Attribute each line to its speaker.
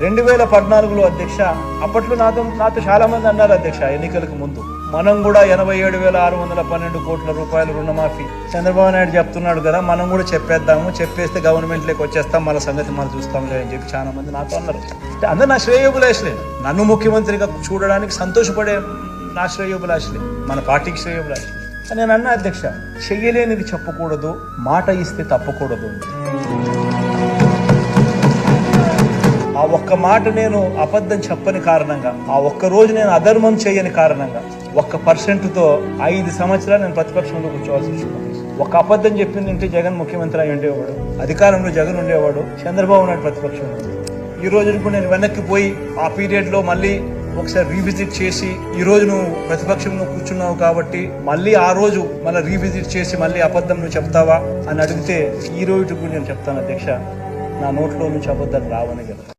Speaker 1: 2014లో అధ్యక్ష, అప్పట్లో నాతో చాలా మంది అన్నారు అధ్యక్ష, ఎన్నికలకు ముందు మనం కూడా 87,612 కోట్ల రూపాయలు రుణమాఫీ చంద్రబాబు నాయుడు చెప్తున్నాడు కదా, మనం కూడా చెప్పేస్తే గవర్నమెంట్లోకి వచ్చేస్తాం, మన సంగతి మనం చూస్తాంలే అని చెప్పి చాలా మంది నాతో అన్నారు. అందరూ నా శ్రేయోభిలాషులే, నన్ను ముఖ్యమంత్రిగా చూడడానికి సంతోషపడే నా శ్రేయోభిలాషులే, మన పార్టీకి శ్రేయోభిలాషులే. నేను అన్న అధ్యక్ష, చెయ్యలేనిది చెప్పకూడదు, మాట ఇస్తే తప్పకూడదు. ఆ ఒక్క మాట నేను అబద్ధం చెప్పని కారణంగా, ఆ ఒక్క రోజు నేను అధర్మం చేయని కారణంగా 1%తో 5 సంవత్సరాలు నేను ప్రతిపక్షంలో కూర్చోవాల్సి వచ్చింది. ఒక అబద్ధం చెప్పిందంటే జగన్ ముఖ్యమంత్రి అయి ఉండేవాడు, అధికారంలో జగన్ ఉండేవాడు, చంద్రబాబు నాయుడు ప్రతిపక్షంలో. ఈ రోజు కూడా నేను వెనక్కి పోయి ఆ పీరియడ్లో మళ్ళీ ఒకసారి రీవిజిట్ చేసి, ఈ రోజు నువ్వు ప్రతిపక్షంలో కూర్చున్నావు కాబట్టి మళ్ళీ ఆ రోజు మళ్ళీ రీవిజిట్ చేసి మళ్ళీ అబద్ధం నువ్వు చెప్తావా అని అడిగితే ఈ రోజు కూడా నేను చెప్తాను అధ్యక్ష, నా నోట్లో నుంచి అబద్ధాలు రావని చెప్తాను.